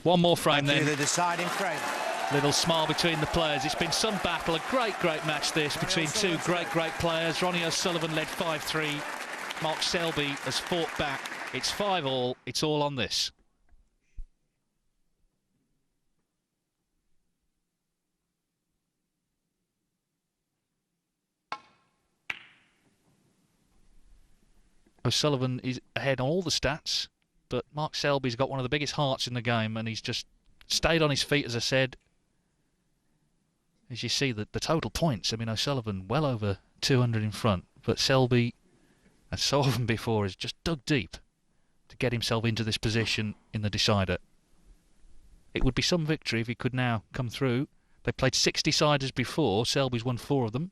One more frame then. The deciding frame. Little smile between the players. It's been some battle. A great match this between two great players. Ronnie O Sullivan led 5-3. Mark Selby has fought back. It's 5-all. It's all on this. O'Sullivan is ahead on all the stats, but Mark Selby's got one of the biggest hearts in the game, and he's just stayed on his feet, as I said. As you see, the total points, I mean, O'Sullivan well over 200 in front, but Selby, as so often before, has just dug deep to get himself into this position in the decider. It would be some victory if he could now come through. They played 60-siders before. Selby's won 4 of them.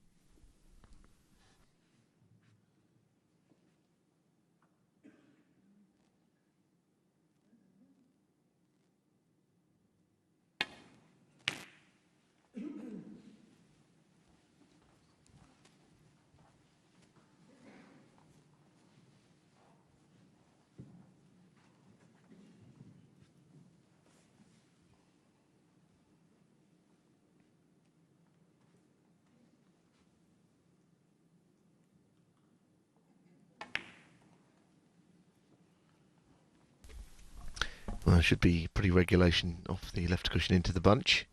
Well, there should be pretty regulation off the left cushion into the bunch.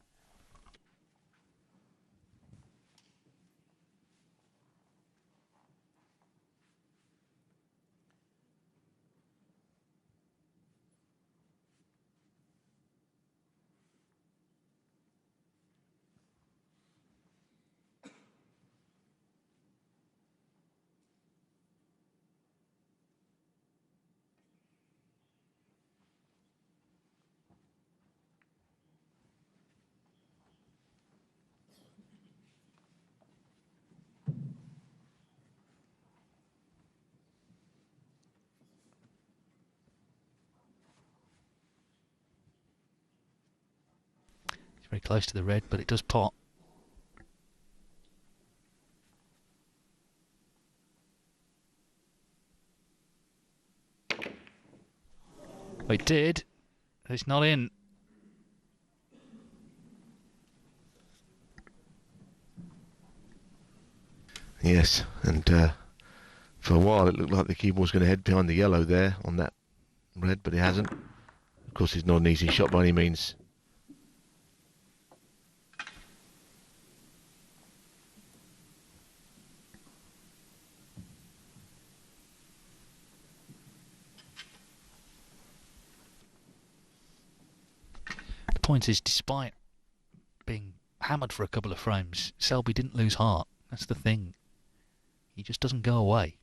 Very close to the red, but it does pot. Oh, it did. It's not in. Yes, and for a while it looked like the keyboard was going to head behind the yellow there on that red, but it hasn't. Of course, it's not an easy shot by any means. The point is, despite being hammered for a couple of frames, Selby didn't lose heart. That's the thing. He just doesn't go away.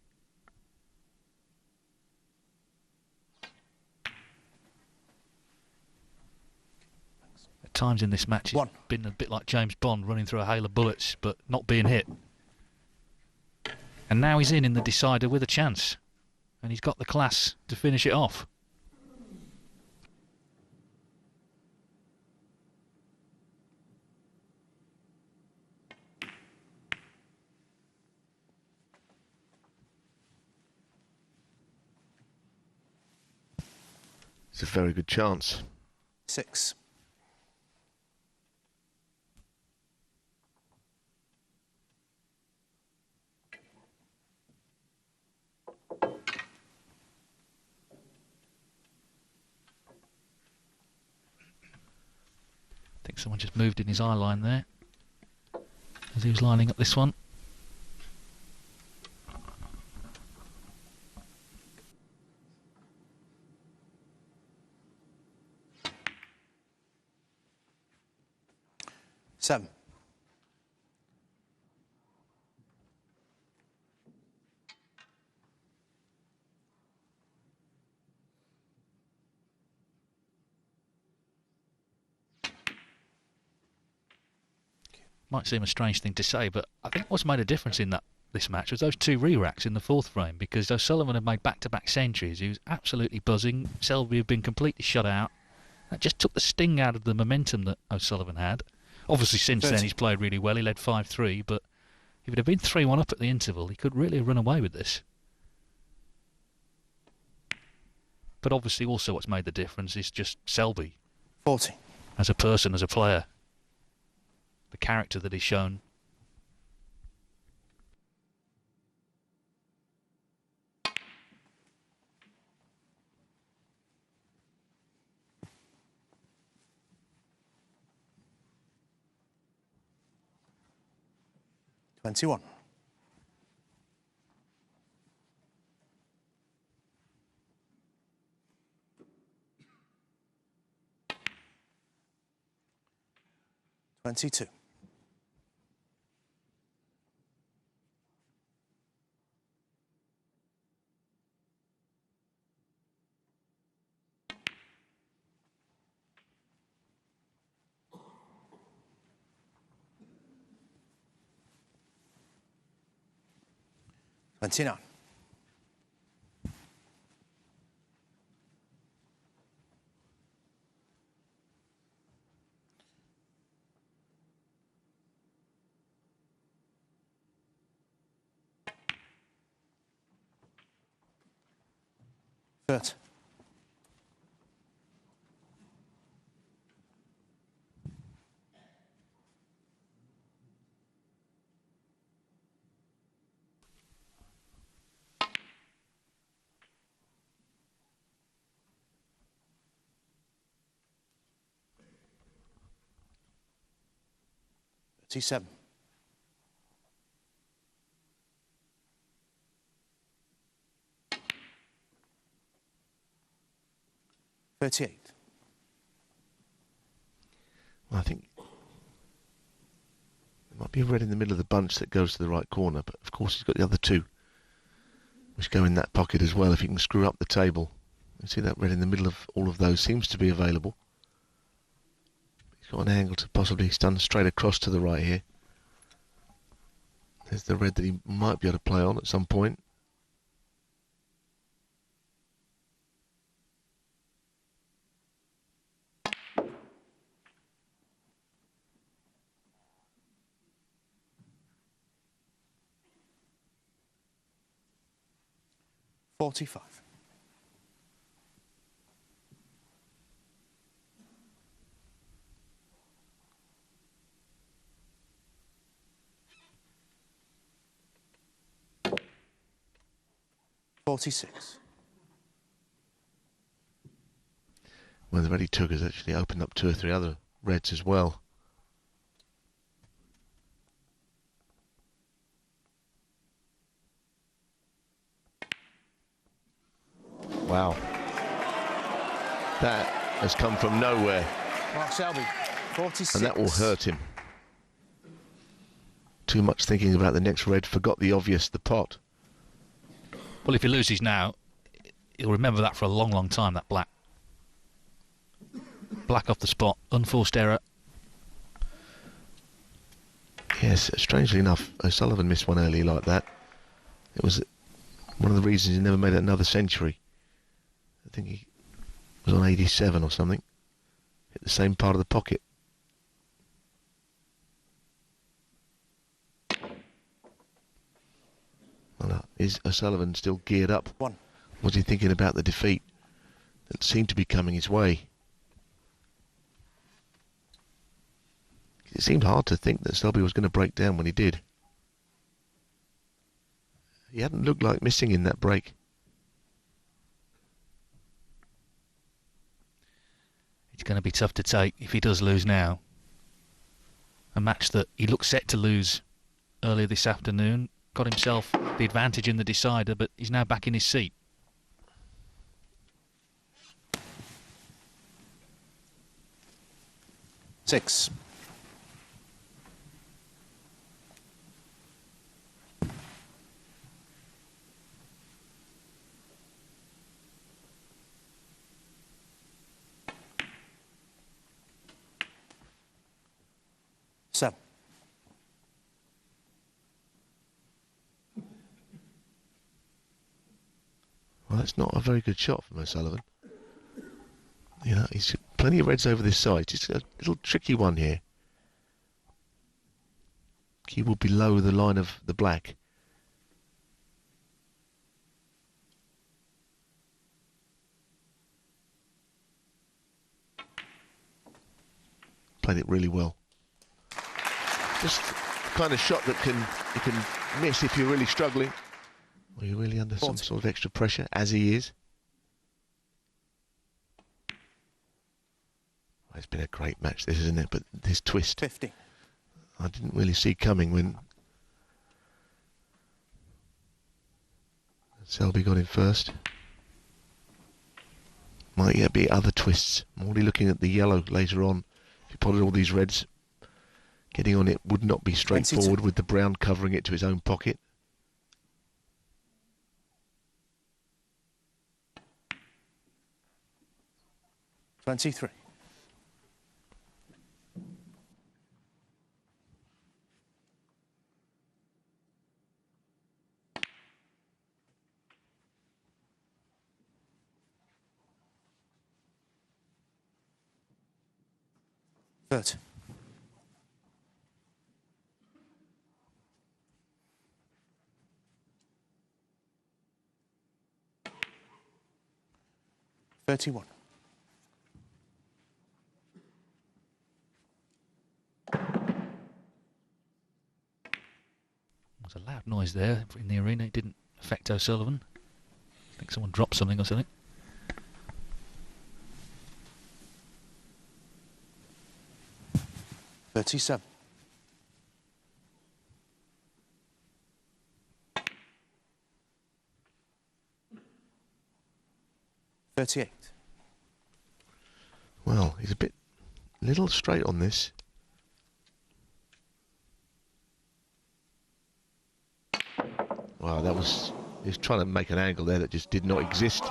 At times in this match, it's been a bit like James Bond running through a hail of bullets, but not being hit. And now he's in the decider with a chance. And he's got the class to finish it off. It's a very good chance. 6. I think someone just moved in his eye line there as he was lining up this one. Seven. Might seem a strange thing to say, but I think what's made a difference in this match was those 2 re-racks in the 4th frame, because O'Sullivan had made back-to-back centuries. He was absolutely buzzing. Selby had been completely shut out. That just took the sting out of the momentum that O'Sullivan had. Obviously, since then, he's played really well. He led 5-3, but if it had been 3-1 up at the interval, he could really have run away with this. But obviously, also what's made the difference is just Selby. 40. as a person, as a player. The character that he's shown. $21. 22. 29. 30. 37. 38. Well, I think there might be a red in the middle of the bunch that goes to the right corner, but of course he's got the other two, which go in that pocket as well if he can screw up the table. You see that red in the middle of all of those seems to be available. He's got an angle to possibly stun straight across to the right here. There's the red that he might be able to play on at some point. $45. 46. Well, the red he took has actually opened up 2 or 3 other reds as well. Wow. That has come from nowhere. Mark Selby, 46. And that will hurt him. Too much thinking about the next red, forgot the obvious, the pot. Well, if he loses now, he'll remember that for a long, long time, that black. Black off the spot, unforced error. Yes, strangely enough, O'Sullivan missed one early like that. It was one of the reasons he never made another century. I think he was on 87 or something. Hit the same part of the pocket. Well, is O'Sullivan still geared up? One. Was he thinking about the defeat that seemed to be coming his way? It seemed hard to think that Selby was going to break down when he did. He hadn't looked like missing in that break. It's going to be tough to take if he does lose now. A match that he looked set to lose earlier this afternoon. Got himself the advantage in the decider, but he's now back in his seat. Six. Seven. Well, that's not a very good shot from O'Sullivan. You know, he's got plenty of reds over this side. It's a little tricky one here. He will below the line of the black. played it really well. Just the kind of shot that you can miss if you're really struggling, or you're really under some sort of extra pressure, as he is. Well, it's been a great match, this, isn't it? But this twist, 50. I didn't really see coming when Selby got in first. Might yet be other twists. I'm already looking at the yellow later on. If you plotted all these reds, getting on it would not be straightforward 22. with the brown covering it to his own pocket. $23. $30. $31. There's a loud noise there in the arena. It didn't affect O'Sullivan. I think someone dropped something or something. $37. $38. Well, he's a little straight on this. Wow, he was trying to make an angle there that just did not exist.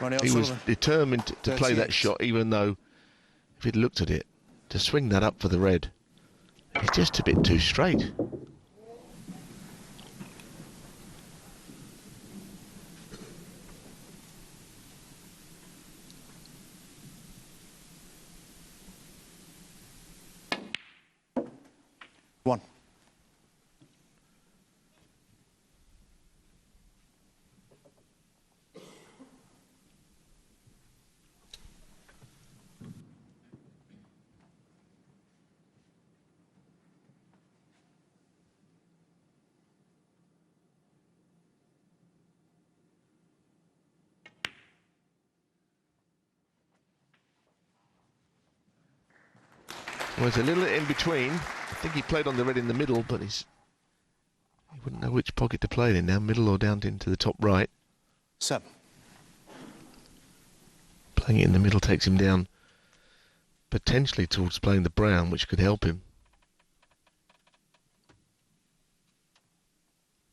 Ronnie O He was Sullivan. determined to play that 38. shot, even though if he'd looked at it, to swing that up for the red, it's just a bit too straight. One. Well, it's a little in between. I think he played on the red in the middle, but he wouldn't know which pocket to play it in now, middle or down into the top right. 7. Playing it in the middle takes him down potentially towards playing the brown, which could help him.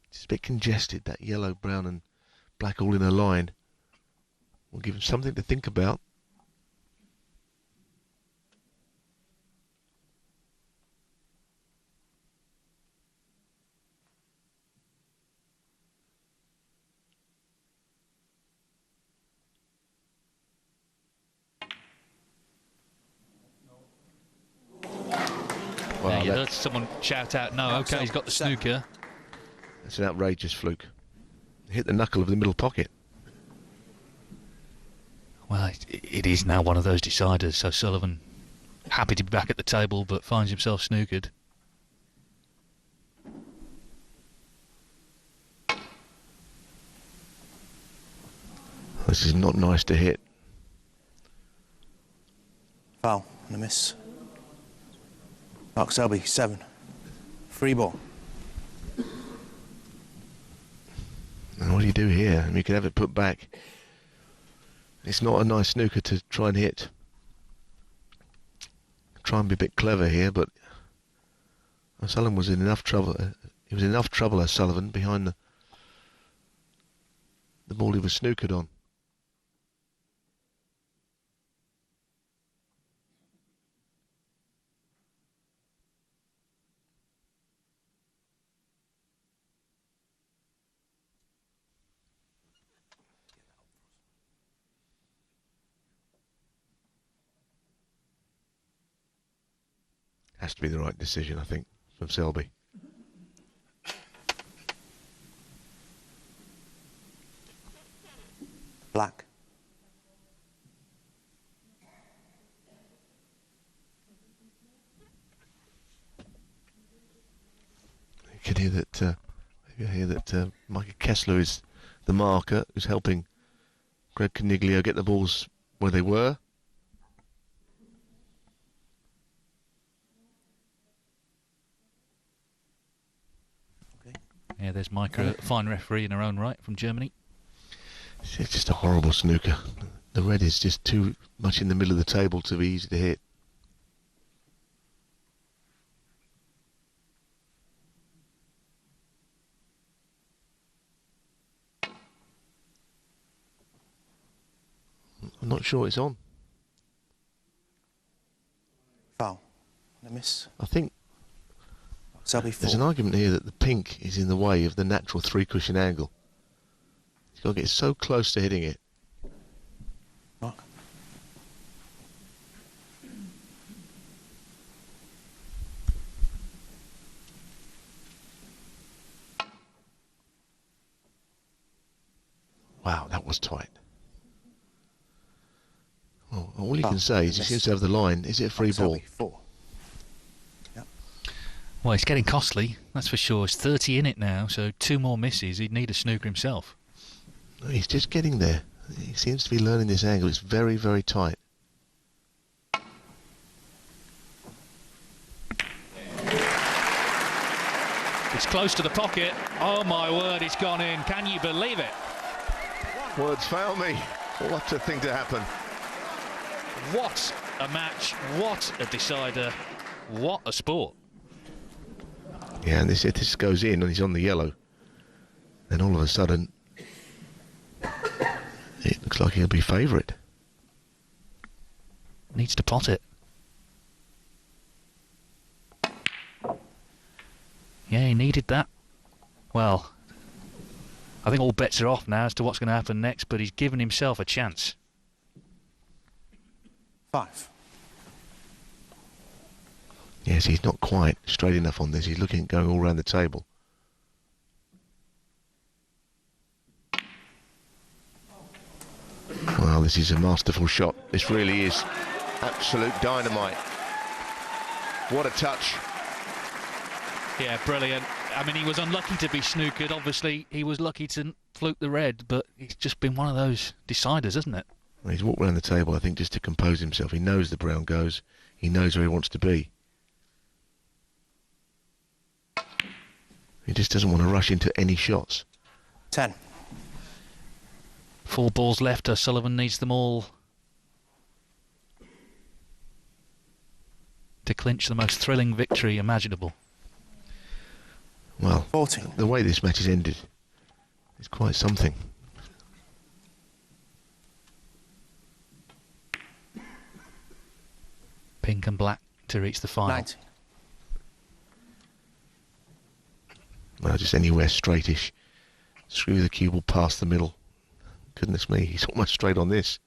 It's a bit congested, that yellow, brown and black all in a line. Will give him something to think about. Yeah, you heard someone shout out, no, okay, he's got the snooker. That's an outrageous fluke. Hit the knuckle of the middle pocket. Well, it is now one of those deciders, so Sullivan happy to be back at the table, but finds himself snookered. This is not nice to hit. Foul and a miss. Mark Selby, 7. Free ball. And what do you do here? I mean, you can have it put back. It's not a nice snooker to try and hit. Try and be a bit clever here, but O'Sullivan was in enough trouble. He was in enough trouble, O'Sullivan, behind the ball he was snookered on. Has to be the right decision, I think, from Selby. Black. hear that Micah Kessler is the marker who's helping Greg Caniglio get the balls where they were. Yeah, there's Micah, a fine referee in her own right from Germany. It's just a horrible snooker. The red is just too much in the middle of the table to be easy to hit. I'm not sure it's on. Foul. And a miss. I think Selby there's 4. an argument here that the pink is in the way of the natural 3-cushion angle. He's got to get so close to hitting it. Mark. Wow, that was tight. Well, all you can say is he seems to have the line. Is it a free ball? Selby 4. Yep. Well, it's getting costly, that's for sure. It's 30 in it now, so 2 more misses. He'd need a snooker himself. He's just getting there. He seems to be learning this angle. It's very, very tight. It's close to the pocket. Oh my word, it's gone in. Can you believe it? Words fail me. What a thing to happen. What a match, what a decider, what a sport. Yeah, and if this goes in and he's on the yellow, then all of a sudden it looks like he'll be favourite. Needs to pot it. Yeah, he needed that. Well, I think all bets are off now as to what's going to happen next, but he's given himself a chance. 5. Yes, he's not quite straight enough on this. He's looking at going all around the table. Well, this is a masterful shot. This really is absolute dynamite. What a touch. Yeah, brilliant. I mean, he was unlucky to be snookered. Obviously, he was lucky to fluke the red, but it's just been one of those deciders, isn't it? Well, he's walked around the table, I think, just to compose himself. He knows the brown goes. He knows where he wants to be. He just doesn't want to rush into any shots. 10. 4 balls left. O'Sullivan needs them all to clinch the most thrilling victory imaginable. Well, 14. the way this match has ended is quite something. Pink and black to reach the final. 19. Well, just anywhere straightish. Screw the cue ball past the middle. Goodness me, he's almost straight on this.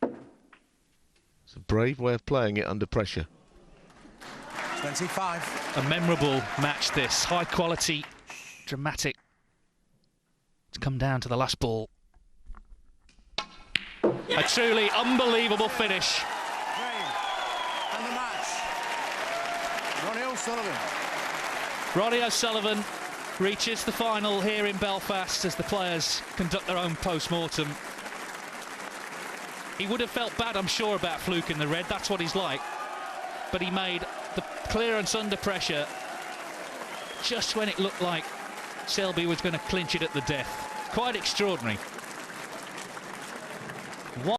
It's a brave way of playing it under pressure. 25. A memorable match this. High quality, dramatic. It's come down to the last ball. A truly unbelievable finish. And the match. Ronnie O Sullivan. Ronnie O Sullivan reaches the final here in Belfast as the players conduct their own post-mortem. He would have felt bad, I'm sure, about fluking the red. That's what he's like. But he made the clearance under pressure just when it looked like Selby was going to clinch it at the death. Quite extraordinary.